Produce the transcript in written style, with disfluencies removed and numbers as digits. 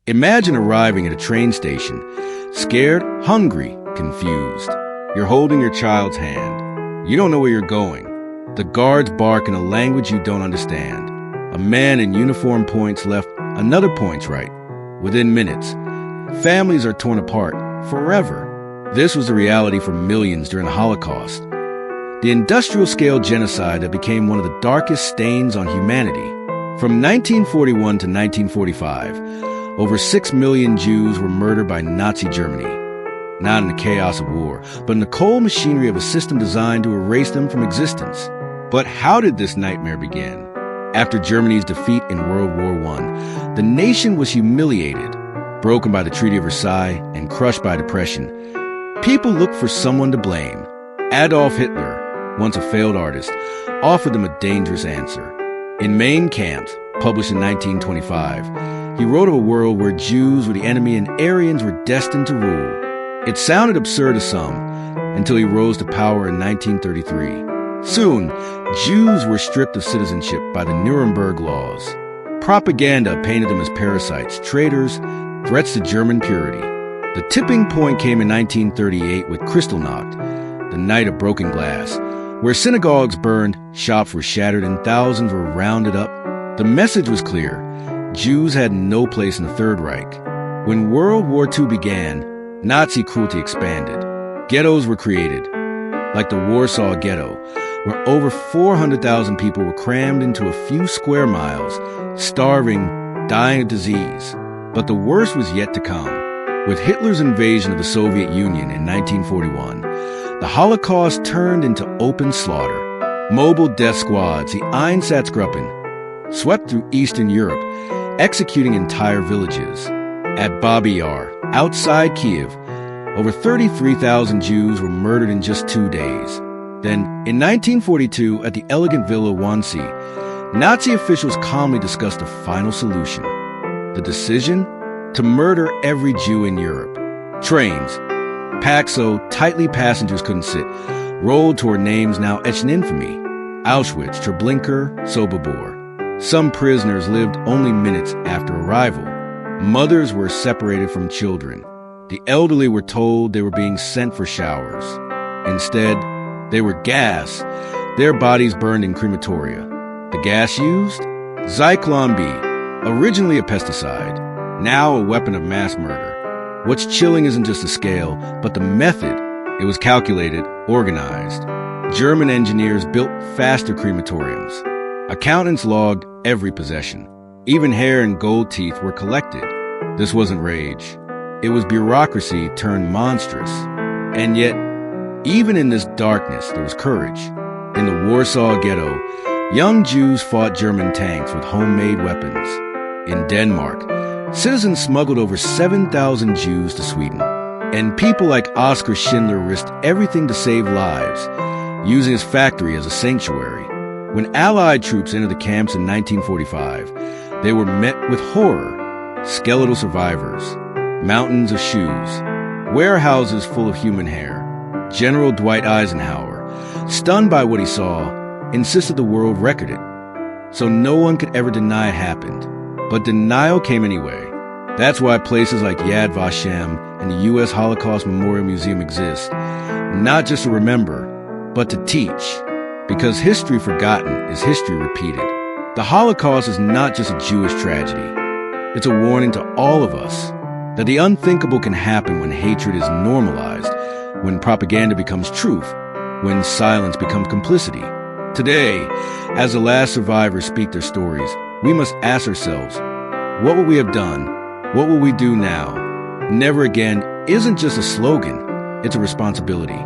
Imagine arriving at a train station, scared, hungry, confused. You're holding your child's hand. You don't know where you're going. The guards bark in a language you don't understand. A man in uniform points left, another points right. Within minutes, families are torn apart forever. This was the reality for millions during the Holocaust. The industrial-scale genocide that became one of the darkest stains on humanity. From 1941 to 1945, over 6 million Jews were murdered by Nazi Germany. Not in the chaos of war, but in the cold machinery of a system designed to erase them from existence. But how did this nightmare begin? After Germany's defeat in World War I, the nation was humiliated, broken by the Treaty of Versailles and crushed by depression. People looked for someone to blame. Adolf Hitler, once a failed artist, offered them a dangerous answer. In Mein Kampf, published in 1925, he wrote of a world where Jews were the enemy and Aryans were destined to rule. It sounded absurd to some, until he rose to power in 1933. Soon, Jews were stripped of citizenship by the Nuremberg laws. Propaganda painted them as parasites, traitors, threats to German purity. The tipping point came in 1938 with Kristallnacht, the night of broken glass, where synagogues burned, shops were shattered, and thousands were rounded up. The message was clear. Jews had no place in the Third Reich. When World War II began, Nazi cruelty expanded. Ghettos were created, like the Warsaw Ghetto, where over 400,000 people were crammed into a few square miles, starving, dying of disease. But the worst was yet to come. With Hitler's invasion of the Soviet Union in 1941, the Holocaust turned into open slaughter. Mobile death squads, the Einsatzgruppen, swept through Eastern Europe, executing entire villages. At Babi Yar, outside Kiev, over 33,000 Jews were murdered in just 2 days. Then, in 1942, at the elegant villa Wannsee, Nazi officials calmly discussed a final solution. The decision? To murder every Jew in Europe. Trains, packed so tightly passengers couldn't sit, rolled toward names now etched in infamy. Auschwitz, Treblinka, Sobibor. Some prisoners lived only minutes after arrival. Mothers were separated from children. The elderly were told they were being sent for showers. Instead, they were gassed, their bodies burned in crematoria. The gas used? Zyklon B, originally a pesticide, now a weapon of mass murder. What's chilling isn't just the scale, but the method. It was calculated, organized. German engineers built faster crematoriums. Accountants logged every possession. Even hair and gold teeth were collected. This wasn't rage. It was bureaucracy turned monstrous. And yet, even in this darkness, there was courage. In the Warsaw Ghetto, young Jews fought German tanks with homemade weapons. In Denmark, citizens smuggled over 7,000 Jews to Sweden. And people like Oskar Schindler risked everything to save lives, using his factory as a sanctuary. When Allied troops entered the camps in 1945, they were met with horror. Skeletal survivors, mountains of shoes, warehouses full of human hair. General Dwight Eisenhower, stunned by what he saw, insisted the world record it. So no one could ever deny it happened. But denial came anyway. That's why places like Yad Vashem and the U.S. Holocaust Memorial Museum exist, not just to remember, but to teach. Because history forgotten is history repeated. The Holocaust is not just a Jewish tragedy. It's a warning to all of us that the unthinkable can happen when hatred is normalized, when propaganda becomes truth, when silence becomes complicity. Today, as the last survivors speak their stories, we must ask ourselves, what would we have done? What will we do now? Never again isn't just a slogan, it's a responsibility.